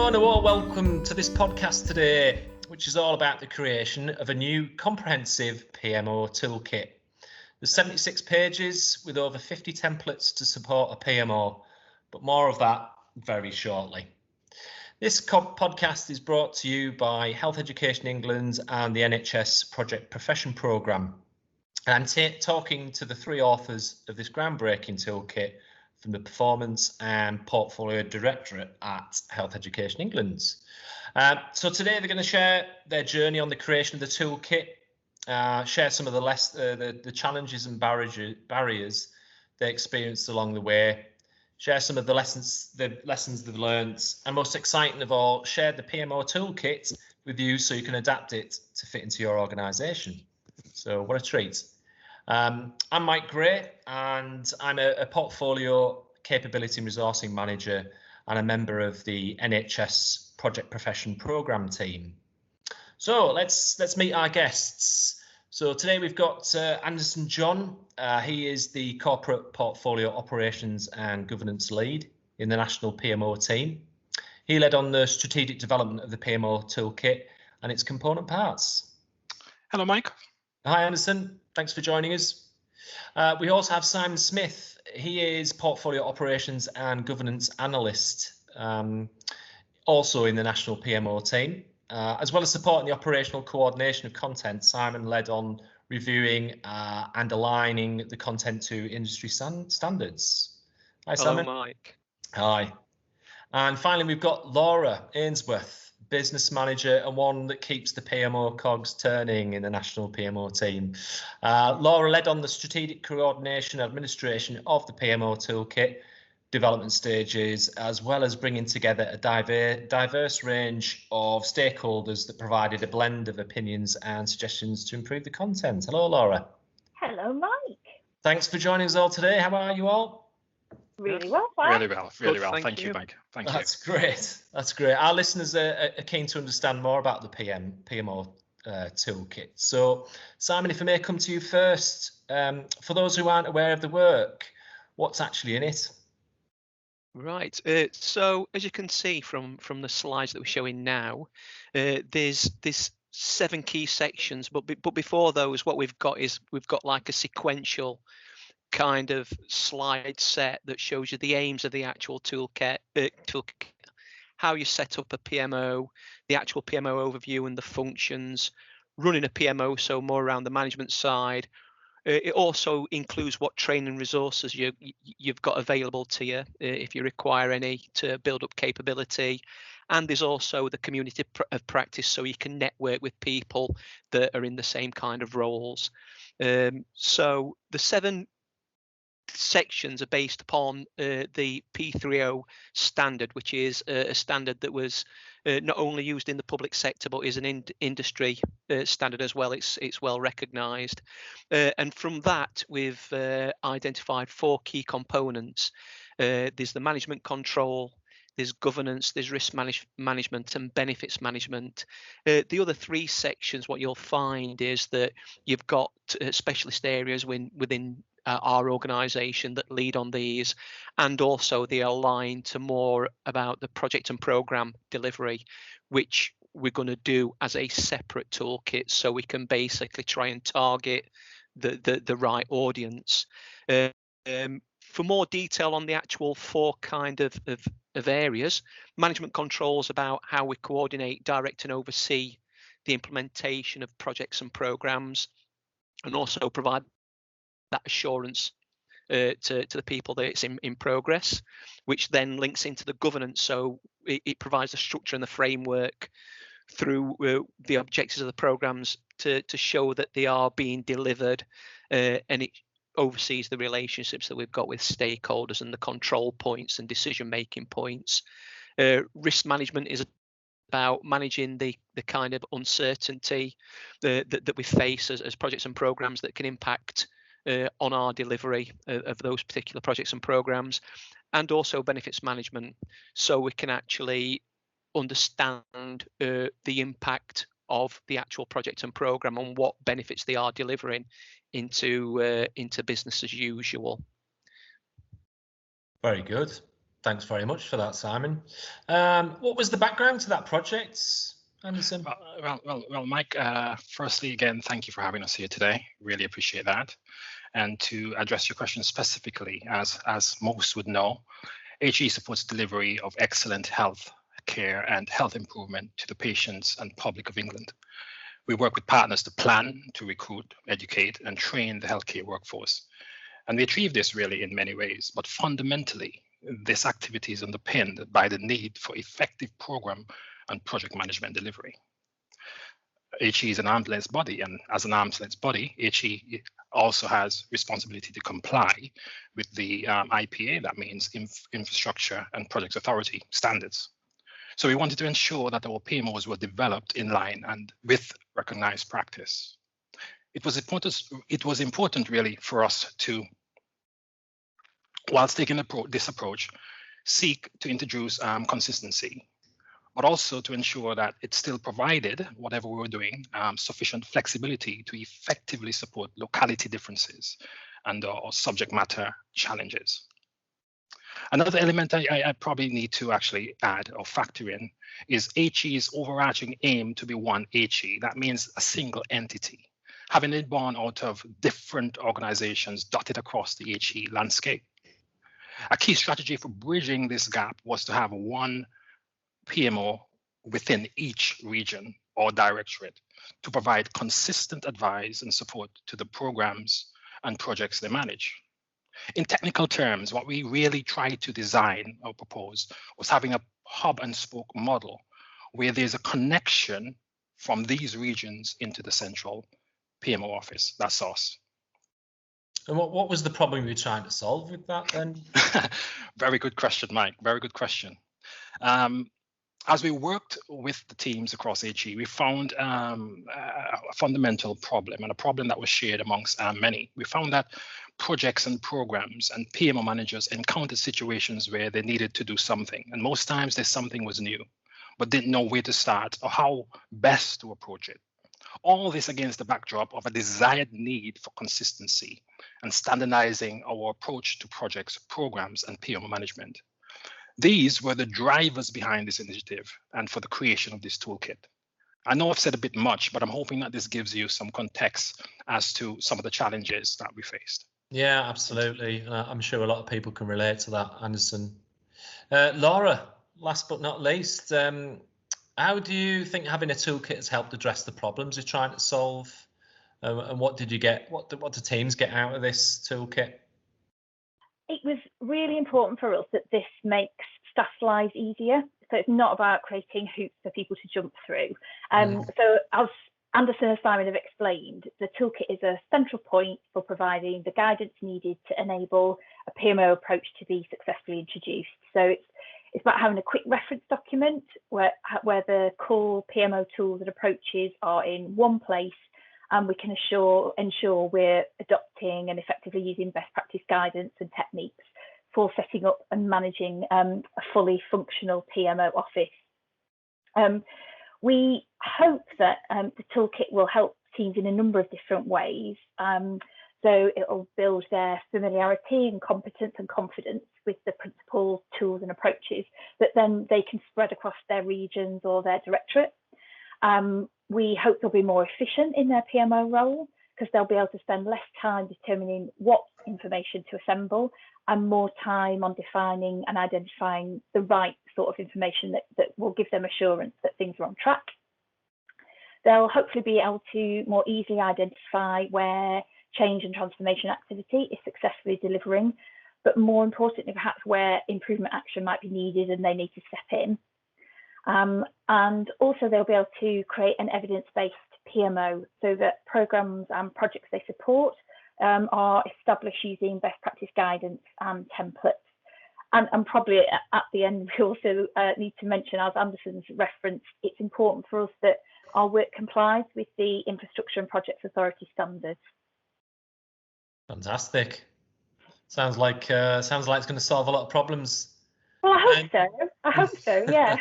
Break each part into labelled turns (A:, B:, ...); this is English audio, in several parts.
A: Hello and a warm welcome to this podcast today, which is all about the creation of a new comprehensive PMO toolkit. There's 76 pages with over 50 templates to support a PMO, but more of that very shortly. This podcast is brought to you by Health Education England and the NHS Project Profession Programme. And I'm talking to the three authors of this groundbreaking toolkit from the Performance and Portfolio Directorate at Health Education England. So today they're going to share their journey on the creation of the toolkit, share some of the challenges and barriers they experienced along the way, share some of the lessons they've learned, and most exciting of all, share the PMO toolkit with you so you can adapt it to fit into your organisation. So what a treat. I'm Mike Gray, and I'm a portfolio capability and resourcing manager and a member of the NHS Project Profession Programme team. So let's meet our guests. So today we've got Anderson John. He is the Corporate Portfolio Operations and Governance Lead in the National PMO team. He led on the strategic development of the PMO toolkit and its component parts.
B: Hello, Mike.
A: Hi, Anderson. Thanks for joining us. We also have Simon Smith. He is Portfolio Operations and Governance Analyst, also in the National PMO team. As well as supporting the operational coordination of content, Simon led on reviewing and aligning the content to industry standards. Hi, Simon.
C: Hello, Mike.
A: Hi. And finally, we've got Laura Ainsworth, business manager and one that keeps the PMO cogs turning in the National PMO team. Laura led on the strategic coordination and administration of the PMO toolkit development stages, as well as bringing together a diverse range of stakeholders that provided a blend of opinions and suggestions to improve the content. Hello, Laura.
D: Hello, Mike.
A: Thanks for joining us all today. How are you all?
D: Really well, thanks.
B: Really well. Thank you, Mike. Thank you.
A: That's great. That's great. Our listeners are keen to understand more about the PMO toolkit. So, Simon, if I may come to you first, for those who aren't aware of the work, what's actually in it?
C: Right. So, as you can see from the slides that we're showing now, there's 7 key sections. But before those, what we've got like a sequential kind of slide set that shows you the aims of the actual toolkit, how you set up a PMO, the actual PMO overview and the functions, running a PMO, so more around the management side. It also includes what training resources you've got available to you if you require any to build up capability. And there's also the community of practice, so you can network with people that are in the same kind of roles. So the 7 sections are based upon the P30 standard, which is a standard that was not only used in the public sector but is an industry standard as well. It's well recognised, and from that we've identified 4 key components. There's the management control, there's governance, there's risk management and benefits management. The other 3 sections, what you'll find is that you've got specialist areas within our organisation that lead on these, and also they align to more about the project and programme delivery, which we're going to do as a separate toolkit, so we can basically try and target the right audience. For more detail on the actual 4 kind of areas, management controls about how we coordinate, direct and oversee the implementation of projects and programmes, and also provide that assurance to the people that it's in progress, which then links into the governance. So it provides the structure and the framework through the objectives of the programs to show that they are being delivered, and it oversees the relationships that we've got with stakeholders and the control points and decision making points. Risk management is about managing the kind of uncertainty that we face as projects and programs that can impact on our delivery of those particular projects and programs, and also benefits management, so we can actually understand the impact of the actual project and program and what benefits they are delivering into business as usual.
A: Very good. Thanks very much for that, Simon. What was the background to that project, Anderson?
B: Well, Mike, firstly, again, thank you for having us here today. Really appreciate that. And to address your question specifically, as most would know, HE supports delivery of excellent health care and health improvement to the patients and public of England. We work with partners to plan, to recruit, educate, and train the healthcare workforce. And we achieve this really in many ways, but fundamentally, this activity is underpinned by the need for effective program and project management delivery. HE is an arm's length body, and as an arm's length body, HE also has responsibility to comply with the IPA, that means Infrastructure and Projects Authority standards. So we wanted to ensure that our PMOs were developed in line and with recognized practice. It was important really for us to, whilst taking this approach, seek to introduce consistency, but also to ensure that it still provided, whatever we were doing, sufficient flexibility to effectively support locality differences and or subject matter challenges. Another element I probably need to actually add or factor in is HE's overarching aim to be one HE. That means a single entity, having it born out of different organizations dotted across the HE landscape. A key strategy for bridging this gap was to have one PMO within each region or directorate to provide consistent advice and support to the programs and projects they manage. In technical terms, what we really tried to design or propose was having a hub and spoke model where there's a connection from these regions into the central PMO office. That's us.
A: And what was the problem you were trying to solve with that then?
B: Very good question, Mike. Very good question. As we worked with the teams across HE, we found a fundamental problem, and a problem that was shared amongst many. We found that projects and programs and PMO managers encountered situations where they needed to do something, and most times this something was new, but didn't know where to start or how best to approach it. All this against the backdrop of a desired need for consistency and standardizing our approach to projects, programs, and PMO management. These were the drivers behind this initiative and for the creation of this toolkit. I know I've said a bit much, but I'm hoping that this gives you some context as to some of the challenges that we faced.
A: Yeah, absolutely. I'm sure a lot of people can relate to that, Anderson. Laura, last but not least, how do you think having a toolkit has helped address the problems you're trying to solve? And what did you get? What do teams get out of this toolkit?
D: It was really important for us that this makes staff's lives easier. So it's not about creating hoops for people to jump through. So as Anderson and Simon have explained, the toolkit is a central point for providing the guidance needed to enable a PMO approach to be successfully introduced. So it's about having a quick reference document where the core PMO tools and approaches are in one place, and we can ensure we're adopting and effectively using best practice guidance and techniques for setting up and managing a fully functional PMO office. We hope that the toolkit will help teams in a number of different ways. So it'll build their familiarity and competence and confidence with the principles, tools and approaches that then they can spread across their regions or their directorate. We hope they'll be more efficient in their PMO role because they'll be able to spend less time determining what information to assemble and more time on defining and identifying the right sort of information that will give them assurance that things are on track. They'll hopefully be able to more easily identify where change and transformation activity is successfully delivering, but more importantly, perhaps where improvement action might be needed and they need to step in. And also they'll be able to create an evidence-based PMO so that programs and projects they support are established using best practice guidance and templates. And probably at the end, we also need to mention, as Anderson's referenced, it's important for us that our work complies with the Infrastructure and Projects Authority standards.
A: Fantastic. Sounds like it's going to solve a lot of problems.
D: Well, I hope so. Yeah.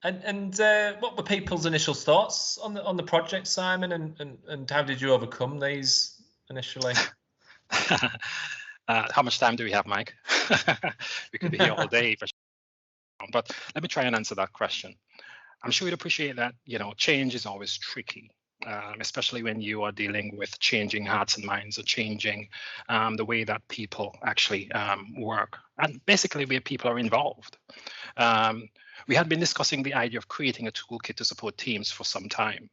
A: And what were people's initial thoughts on the project, Simon? And how did you overcome these initially?
B: How much time do we have, Mike? We could be here all day, but let me try and answer that question. I'm sure you'd appreciate that, change is always tricky, especially when you are dealing with changing hearts and minds or changing the way that people actually work, and basically where people are involved. We had been discussing the idea of creating a toolkit to support teams for some time,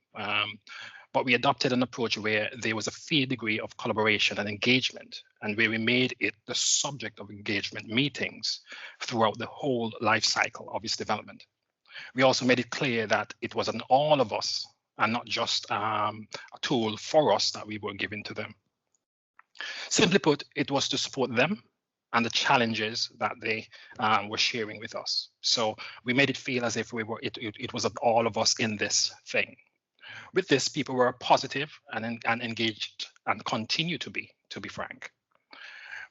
B: but we adopted an approach where there was a fair degree of collaboration and engagement, and where we made it the subject of engagement meetings throughout the whole life cycle of its development. We also made it clear that it was an all of us and not just a tool for us that we were giving to them. Simply put, it was to support them and the challenges that they were sharing with us. So we made it feel as if it was an all of us in this thing. With this, people were positive and engaged, and continue to be frank.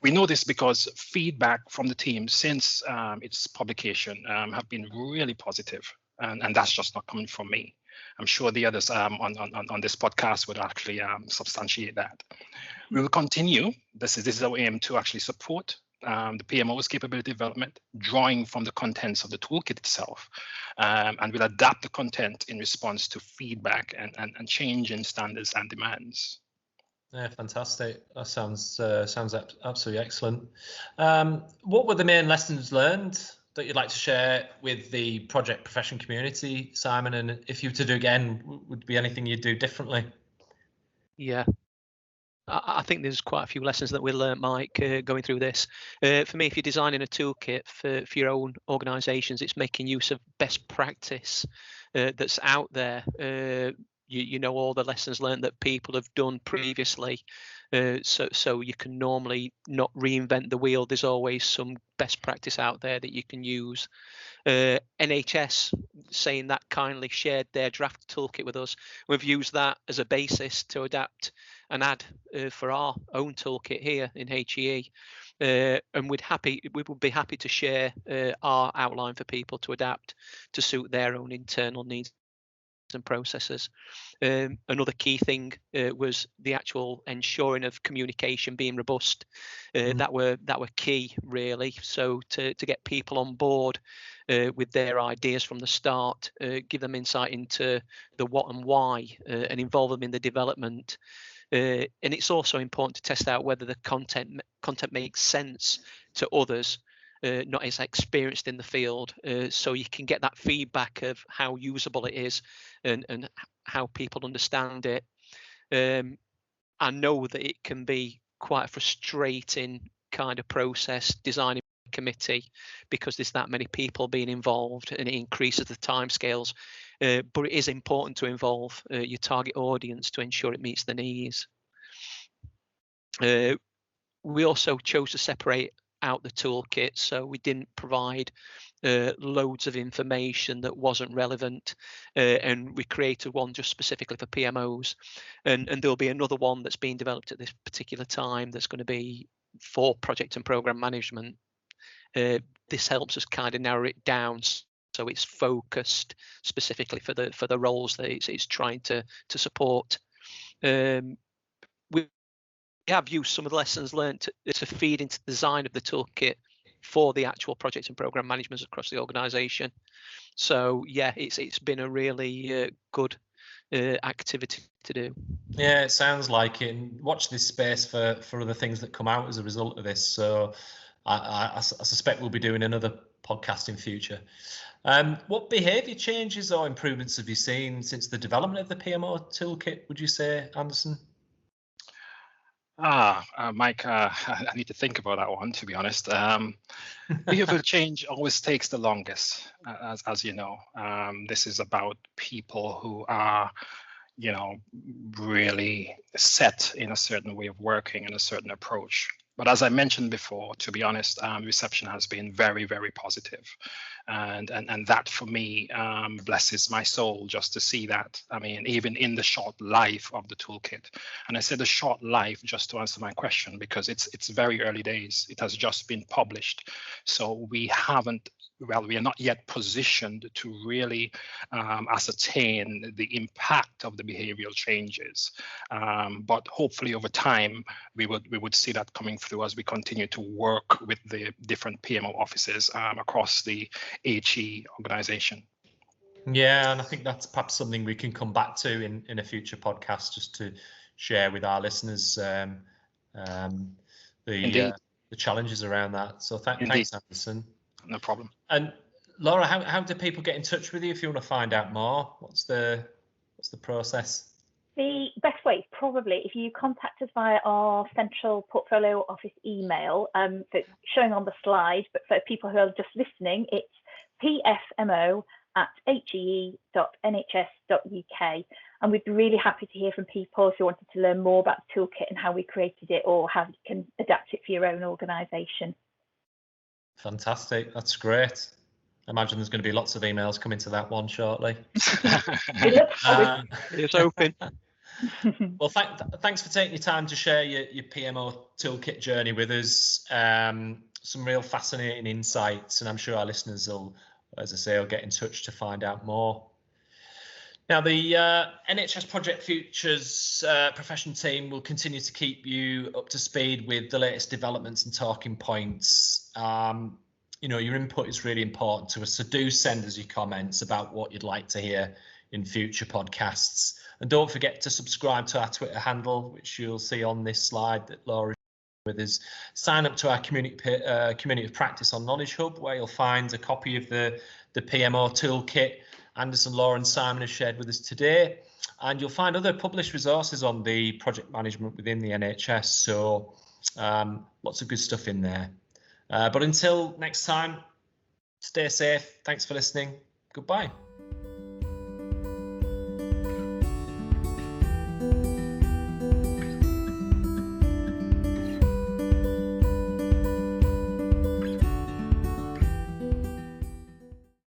B: We know this because feedback from the team since its publication have been really positive, and that's just not coming from me. I'm sure the others on this podcast would actually substantiate that. We will continue. This is our aim to actually support the PMO's capability development, drawing from the contents of the toolkit itself, and we'll adapt the content in response to feedback and change in standards and demands.
A: Yeah, fantastic. That sounds absolutely excellent. What were the main lessons learned that you'd like to share with the project profession community, Simon? And if you were to do again, would there be anything you'd do differently?
C: Yeah, I think there's quite a few lessons that we learned, Mike, going through this. For me, if you're designing a toolkit for your own organisations, it's making use of best practice that's out there. You know all the lessons learned that people have done previously, so you can normally not reinvent the wheel. There's always some best practice out there that you can use. NHS, saying that kindly, shared their draft toolkit with us. We've used that as a basis to adapt and add for our own toolkit here in HEE, and we would be happy to share our outline for people to adapt to suit their own internal needs and processes. Another key thing was the actual ensuring of communication being robust. That were key, really. So to get people on board with their ideas from the start, give them insight into the what and why, and involve them in the development. And it's also important to test out whether the content makes sense to others not as experienced in the field, so you can get that feedback of how usable it is and how people understand it. I know that it can be quite a frustrating kind of process designing a committee because there's that many people being involved and it increases the timescales, but it is important to involve your target audience to ensure it meets the needs. We also chose to separate out the toolkit, so we didn't provide loads of information that wasn't relevant, and we created one just specifically for PMOs, and there'll be another one that's being developed at this particular time that's going to be for project and program management. This helps us kind of narrow it down so it's focused specifically for the roles that it's trying to support. We have used some of the lessons learned to feed into the design of the toolkit for the actual project and program management across the organisation. So yeah, it's been a really good activity to do.
A: Yeah, it sounds like it. And watch this space for other things that come out as a result of this. So I suspect we'll be doing another podcast in future. What behaviour changes or improvements have you seen since the development of the PMO toolkit, would you say, Anderson?
B: Mike, I need to think about that one, to be honest. Behavioral change always takes the longest, as you know. This is about people who are, really set in a certain way of working and a certain approach. But as I mentioned before, to be honest, reception has been very, very positive. And that for me blesses my soul just to see that. I mean, even in the short life of the toolkit. And I said the short life just to answer my question, because it's very early days. It has just been published. So we are not yet positioned to really ascertain the impact of the behavioral changes. But hopefully over time, we would see that coming through through as we continue to work with the different PMO offices across the HE organization.
A: Yeah, and I think that's perhaps something we can come back to in a future podcast, just to share with our listeners the challenges around that. So thanks, Anderson.
B: No problem.
A: And Laura, how do people get in touch with you if you want to find out more? What's the process?
D: The best way is probably if you contact us via our central portfolio office email. So it's showing on the slide, but for people who are just listening, it's pfmo@he.nhs.uk. And we'd be really happy to hear from people if you wanted to learn more about the toolkit and how we created it, or how you can adapt it for your own organisation.
A: Fantastic. That's great. I imagine there's going to be lots of emails coming to that one shortly.
C: It's open.
A: Well, thanks for taking your time to share your PMO Toolkit journey with us. Some real fascinating insights, and I'm sure our listeners will, as I say, will get in touch to find out more. Now, the NHS Project Futures profession team will continue to keep you up to speed with the latest developments and talking points. Your input is really important to us, so do send us your comments about what you'd like to hear in future podcasts. And don't forget to subscribe to our Twitter handle, which you'll see on this slide that Laura with us. Sign up to our community of practice on Knowledge Hub, where you'll find a copy of the PMO Toolkit Anderson, Laura and Simon have shared with us today. And you'll find other published resources on the project management within the NHS. So lots of good stuff in there. But until next time, stay safe. Thanks for listening. Goodbye.